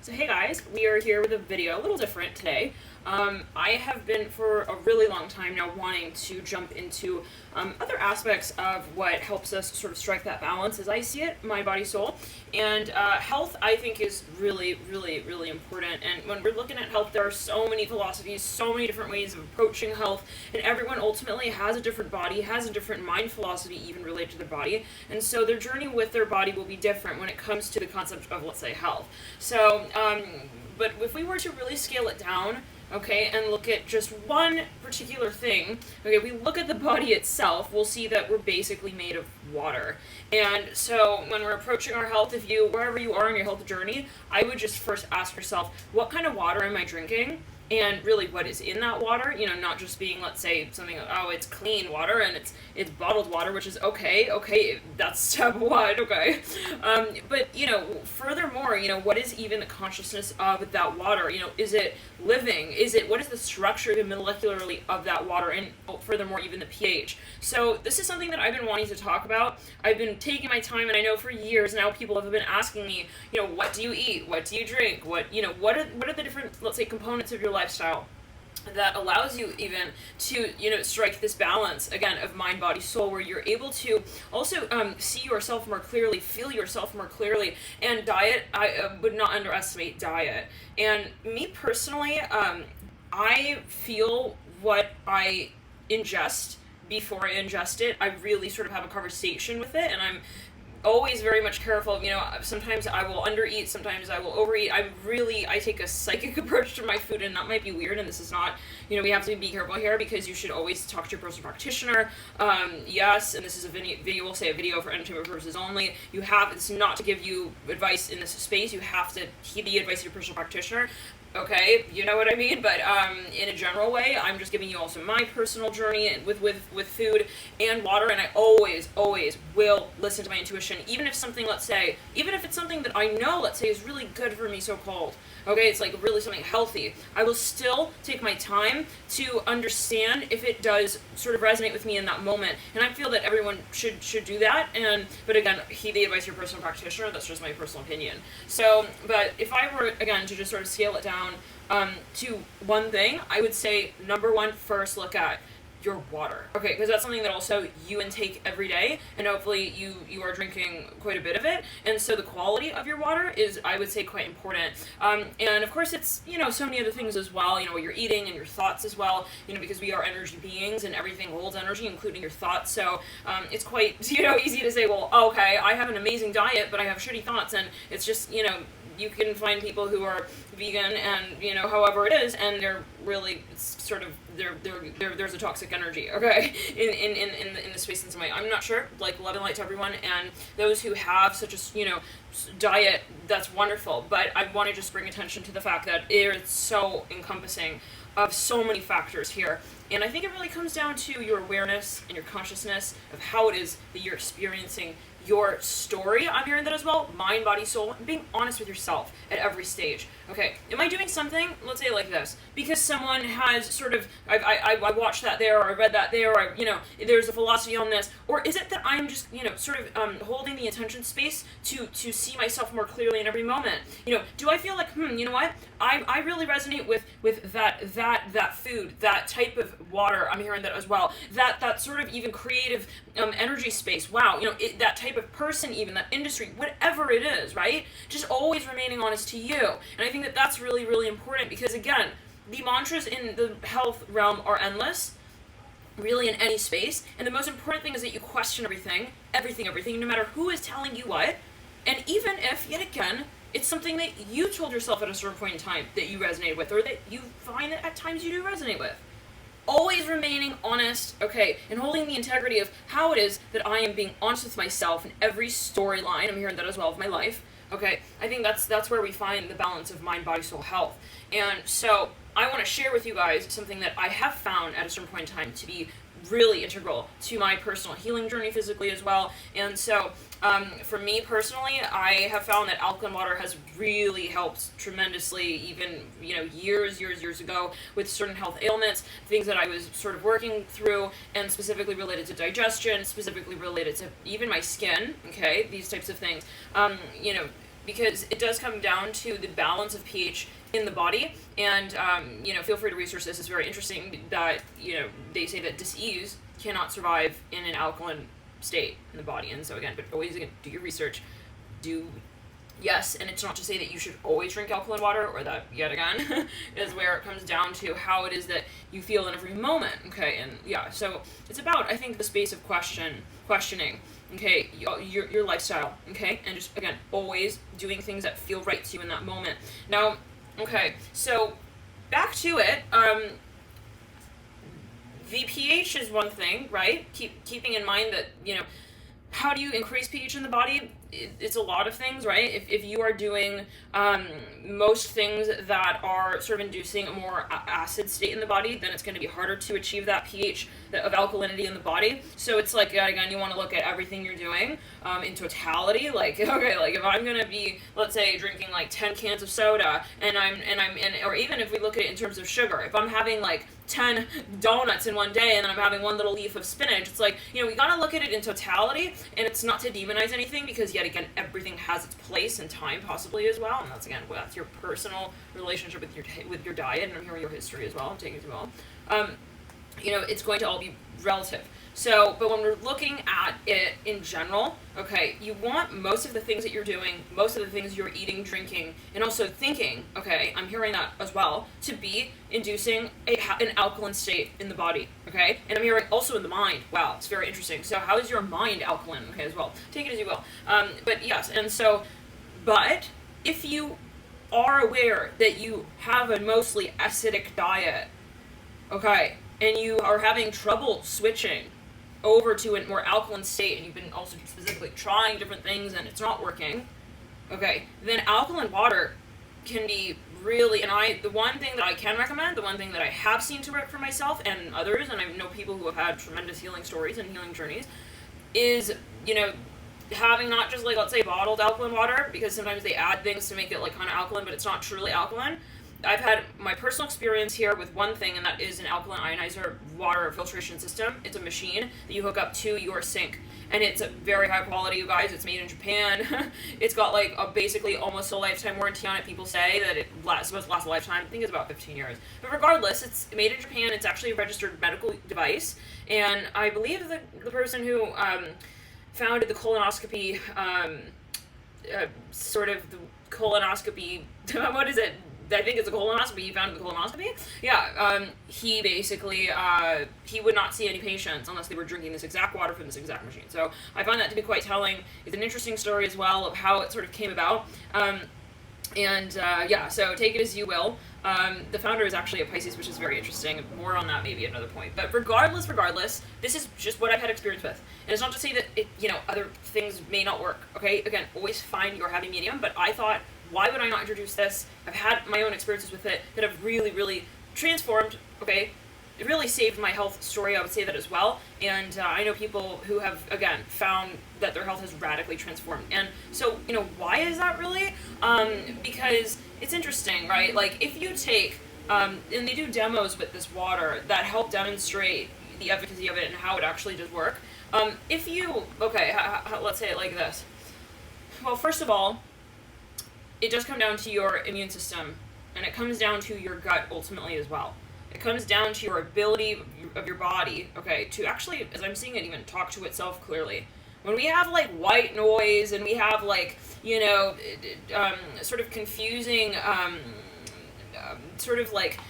So hey guys, we are here with a video a little different today. I have been for a really long time now wanting to jump into other aspects of what helps us sort of strike that balance as I see it, mind, body, soul. And health, I think, is really, really, really important. And when we're looking at health, there are so many philosophies, so many different ways of approaching health, and everyone ultimately has a different body, has a different mind philosophy even related to their body. And so their journey with their body will be different when it comes to the concept of, let's say, health. So, but if we were to really scale it down, okay, and look at just one particular thing, okay, we look at the body itself, we'll see that we're basically made of water. And so when we're approaching our health, wherever you are in your health journey, I would just first ask yourself, what kind of water am I drinking? And really, what is in that water? You know, not just being, let's say, something, oh, it's clean water and it's bottled water, which is okay, that's step one, okay. But, you know, furthermore, you know, what is even the consciousness of that water? You know, is it living? What is the structure even molecularly of that water? And furthermore, even the pH. So this is something that I've been wanting to talk about. I've been taking my time, and I know for years now people have been asking me, you know, what do you eat? What do you drink? What are the different, let's say, components of your lifestyle that allows you even to, you know, strike this balance again of mind, body, soul, where you're able to also see yourself more clearly, feel yourself more clearly. And diet, I would not underestimate diet. And me personally, I feel what I ingest before I ingest it. I really sort of have a conversation with it, and I'm always very much careful. You know, sometimes I will undereat, sometimes I will overeat. I take a psychic approach to my food, and that might be weird, and this is not, you know, we have to be careful here because you should always talk to your personal practitioner. Yes, and this is a video, we'll say a video for entertainment purposes only. It's not to give you advice in this space. You have to heed the advice of your personal practitioner. Okay, you know what I mean? But in a general way, I'm just giving you also my personal journey with food and water, and I always will listen to my intuition, even if it's something that I know, let's say, is really good for me, so-called. Okay, it's like really something healthy. I will still take my time to understand if it does sort of resonate with me in that moment, and I feel that everyone should do that. But again, heed the advice of your personal practitioner. That's just my personal opinion. So, but if I were again to just sort of scale it down to one thing, I would say number one, first look at your water. Okay, because that's something that also you intake every day, and hopefully you are drinking quite a bit of it, and so the quality of your water is, I would say, quite important. And of course it's, you know, so many other things as well, you know, what you're eating and your thoughts as well, you know, because we are energy beings and everything holds energy, including your thoughts. So it's quite, you know, easy to say, well, okay, I have an amazing diet, but I have shitty thoughts, and it's just, you know, you can find people who are vegan and, you know, however it is, and they're really, it's sort of, there's a toxic energy, okay, in the space in some way. I'm not sure, like, love and light to everyone, and those who have such a, you know, diet, that's wonderful, but I want to just bring attention to the fact that it's so encompassing of so many factors here. And I think it really comes down to your awareness and your consciousness of how it is that you're experiencing your story. I'm hearing that as well. Mind, body, soul, and being honest with yourself at every stage. Okay, am I doing something, let's say like this, because someone has sort of, I watched that there, or I read that there, or, you know, there's a philosophy on this, or is it that I'm just, you know, sort of holding the attention space to see myself more clearly in every moment? You know, do I feel like, you know what, I really resonate with that food, that type of water, I'm hearing that as well, that sort of even creative energy space, wow, you know, that type of person, even that industry, whatever it is, right? Just always remaining honest to you. And I think that that's really, really important, because again, the mantras in the health realm are endless, really, in any space, and the most important thing is that you question everything, no matter who is telling you what, and even if, yet again, it's something that you told yourself at a certain point in time that you resonated with, or that you find that at times you do resonate with. Always remaining honest, okay, and holding the integrity of how it is that I am being honest with myself in every storyline. I'm hearing that as well of my life, okay? I think that's where we find the balance of mind, body, soul, health. And so I want to share with you guys something that I have found at a certain point in time to be really integral to my personal healing journey physically as well. And so for me personally, I have found that alkaline water has really helped tremendously, even, you know, years ago with certain health ailments, things that I was sort of working through, and specifically related to digestion, specifically related to even my skin, okay, these types of things. You know, because it does come down to the balance of pH in the body. And, feel free to research this. It's very interesting that, they say that disease cannot survive in an alkaline state in the body. And so again, but always again, do your research. Yes, and it's not to say that you should always drink alkaline water, or that, yet again, is where it comes down to how it is that you feel in every moment, okay? And yeah, so it's about, I think, the space of questioning, okay, your lifestyle, okay? And just, again, always doing things that feel right to you in that moment. Now, okay, so back to it, the pH is one thing, right? Keeping in mind that, how do you increase pH in the body? It's a lot of things, right? If you are doing most things that are sort of inducing a more acid state in the body, then it's going to be harder to achieve that pH of alkalinity in the body. So it's like, again, you want to look at everything you're doing in totality. Like, okay, like if I'm going to be, let's say, drinking like 10 cans of soda, or even if we look at it in terms of sugar, if I'm having like 10 donuts in one day and then I'm having one little leaf of spinach, it's like, we got to look at it in totality. And it's not to demonize anything, because yet again, everything has its place and time possibly as well. And that's your personal relationship with your diet, and I'm hearing your history as well. I'm taking it as well. It's going to all be relative. So, but when we're looking at it in general, okay, you want most of the things that you're doing, most of the things you're eating, drinking, and also thinking, okay, I'm hearing that as well, to be inducing an alkaline state in the body, okay? And I'm hearing also in the mind. Wow, it's very interesting. So how is your mind alkaline, okay, as well? Take it as you will. But yes, and so, but if you are aware that you have a mostly acidic diet, okay, and you are having trouble switching over to a more alkaline state, and you've been also specifically trying different things and it's not working, okay, then alkaline water can be really, and the one thing that I can recommend, the one thing that I have seen to work for myself and others, and I know people who have had tremendous healing stories and healing journeys, is, having not just like, let's say, bottled alkaline water, because sometimes they add things to make it like kind of alkaline, but it's not truly alkaline. I've had my personal experience here with one thing, and that is an alkaline ionizer water filtration system. It's a machine that you hook up to your sink, and it's a very high quality, you guys. It's made in Japan. It's got like basically almost a lifetime warranty on it. People say that it's supposed to last a lifetime. I think it's about 15 years. But regardless, it's made in Japan. It's actually a registered medical device, and I believe the person who founded the colonoscopy, sort of the colonoscopy, what is it? I think it's a colonoscopy. He founded the colonoscopy. Yeah, he basically, he would not see any patients unless they were drinking this exact water from this exact machine. So I find that to be quite telling. It's an interesting story as well of how it sort of came about. Yeah, so take it as you will. The founder is actually a Pisces, which is very interesting. More on that maybe at another point. But regardless, this is just what I've had experience with. And it's not to say that other things may not work, okay? Again, always find your happy medium, but I thought, why would I not introduce this? I've had my own experiences with it that have really, really transformed, okay? It really saved my health story, I would say that as well. And I know people who have, again, found that their health has radically transformed. And so, why is that really? Because it's interesting, right? Like, if you take, and they do demos with this water that help demonstrate the efficacy of it and how it actually does work. If you, okay, let's say it like this. Well, first of all, it does come down to your immune system, and it comes down to your gut ultimately as well. It comes down to your ability of your body, okay, to actually, as I'm seeing it, even talk to itself clearly. When we have like white noise and we have like, sort of confusing, sort of like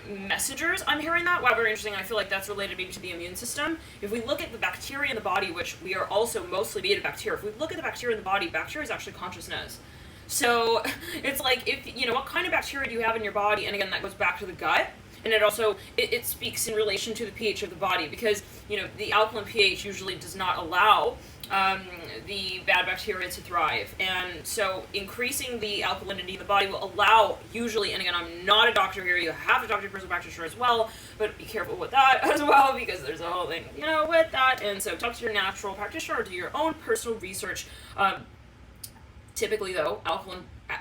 messengers, I'm hearing that. Wow, very interesting. I feel like that's related maybe to the immune system. If we look at the bacteria in the body, which we are also mostly made of bacteria, if we look at the bacteria in the body, bacteria is actually consciousness. So it's like, if what kind of bacteria do you have in your body? And again, that goes back to the gut. And it also, it speaks in relation to the pH of the body, because, the alkaline pH usually does not allow the bad bacteria to thrive. And so increasing the alkalinity in the body will allow, usually, and again, I'm not a doctor here, you have to talk to your personal practitioner as well, but be careful with that as well, because there's a whole thing, with that. And so talk to your natural practitioner or do your own personal research. Typically, though,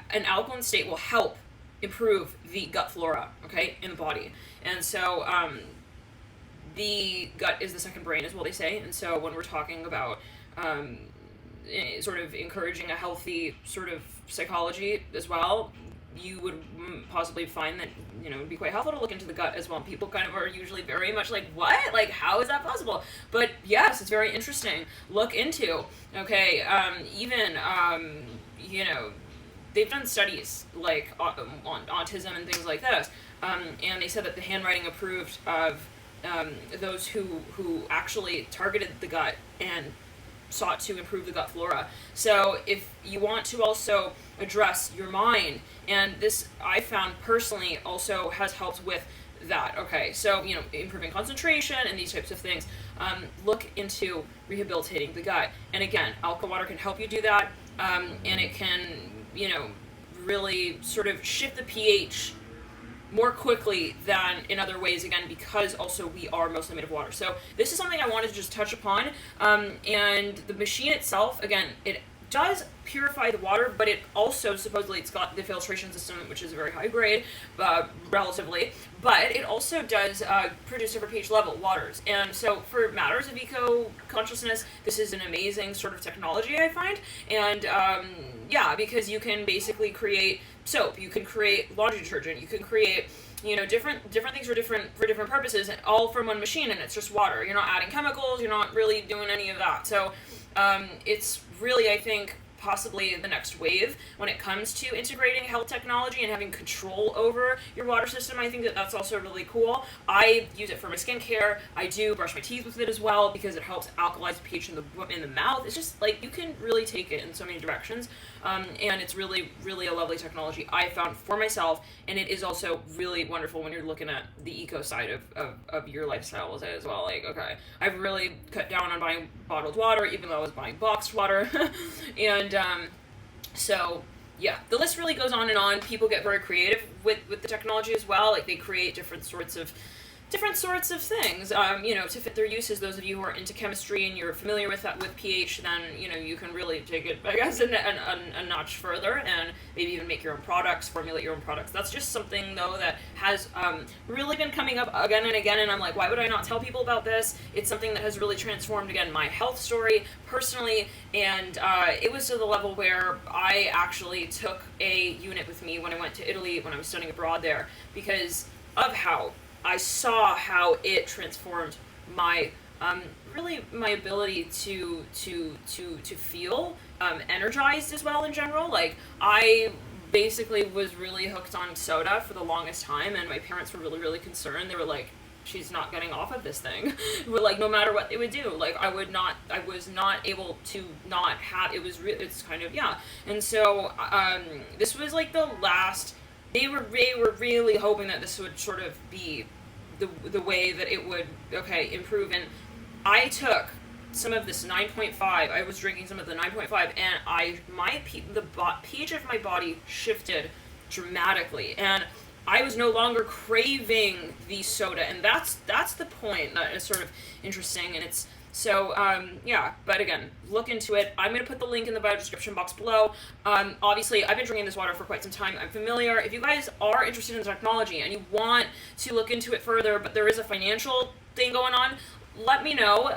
an alkaline state will help improve the gut flora, okay, in the body. And so the gut is the second brain, is what they say. And so when we're talking about sort of encouraging a healthy sort of psychology as well, you would possibly find that, it would be quite helpful to look into the gut as well. People kind of are usually very much like, what? Like, how is that possible? But yes, it's very interesting. Look into, okay, they've done studies like on autism and things like this, and they said that the handwriting approved of those who actually targeted the gut and sought to improve the gut flora. So if you want to also address your mind, and this I found personally also has helped with that. Okay, so improving concentration and these types of things. Look into rehabilitating the gut, and again, alka water can help you do that, and it can really sort of shift the pH more quickly than in other ways, again, because also we are mostly made of water. So this is something I wanted to just touch upon, and the machine itself, again, it does purify the water, but it also, supposedly, it's got the filtration system, which is a very high grade, relatively, but it also does produce different pH level waters. And so for matters of eco-consciousness, this is an amazing sort of technology, I find. And because you can basically create soap, you can create laundry detergent, you can create different things for different purposes, and all from one machine, and it's just water. You're not adding chemicals, you're not really doing any of that. So it's really, I think, possibly the next wave when it comes to integrating health technology and having control over your water system. I think that that's also really cool. I use it for my skincare. I do brush my teeth with it as well because it helps alkalize the pH in the mouth. It's just like you can really take it in so many directions, and it's really, really a lovely technology I found for myself. And it is also really wonderful when you're looking at the eco side of your lifestyle as well. Like, okay, I've really cut down on buying bottled water, even though I was buying boxed water, and so yeah, the list really goes on and on. People get very creative with the technology as well. Like, they create different sorts of things, to fit their uses. Those of you who are into chemistry and you're familiar with that, with pH, then, you can really take it, I guess, a notch further, and maybe even make your own products, formulate your own products. That's just something, though, that has really been coming up again and again, and I'm like, why would I not tell people about this? It's something that has really transformed, again, my health story personally, and it was to the level where I actually took a unit with me when I went to Italy, when I was studying abroad there, because of how I saw how it transformed my my ability to feel energized as well in general. Like, I basically was really hooked on soda for the longest time, and my parents were really, really concerned. They were like, she's not getting off of this thing. We're like, no matter what they would do, like, I was not able to not have, it's kind of, yeah. And so, this was like the last, they were really hoping that this would sort of be the way that it would, improve. And I took some of this 9.5, I was drinking some of the 9.5, and the pH of my body shifted dramatically, and I was no longer craving the soda, and that's the point that is sort of interesting. And it's so, but again, look into it. I'm going to put the link in the bio description box below. Obviously, I've been drinking this water for quite some time. I'm familiar. If you guys are interested in the technology and you want to look into it further, but there is a financial thing going on, let me know.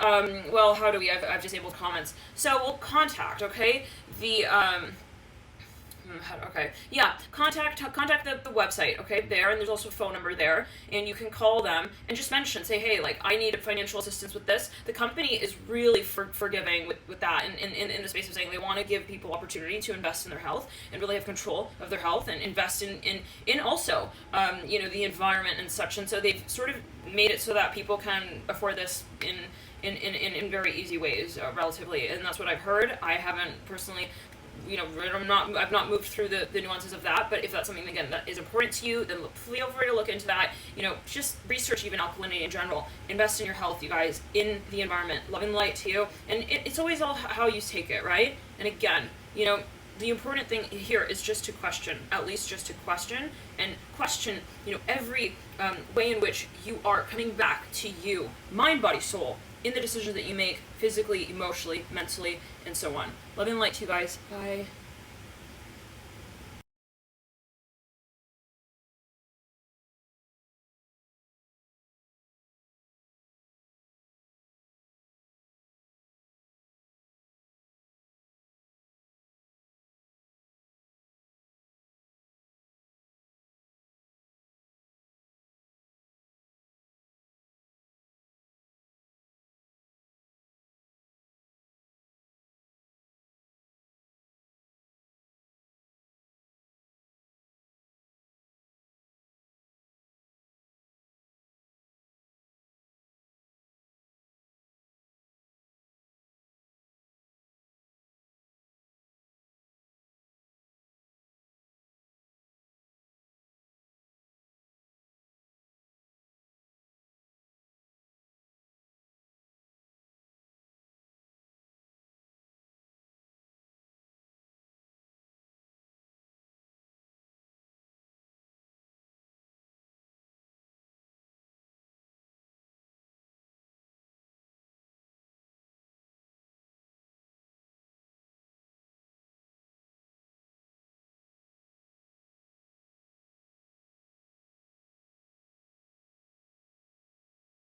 How do we? I've disabled comments. So we'll contact, contact the website, there, and there's also a phone number there, and you can call them and just say, hey, like, I need financial assistance with this. The company is really forgiving with that, and in the space of saying they want to give people opportunity to invest in their health and really have control of their health and invest in also, the environment and such. And so they've sort of made it so that people can afford this in very easy ways, relatively, and that's what I've heard. I haven't personally, I've not moved through the nuances of that, but if that's something, again, that is important to you, then feel free to look into that. Just research even alkalinity in general. Invest in your health, you guys, in the environment. Love and light to you. And it's always all how you take it, right? And again, the important thing here is just to question, at least just to question, and question, every way in which you are coming back to you, mind, body, soul, in the decisions that you make physically, emotionally, mentally, and so on. Love and light to you guys. Bye.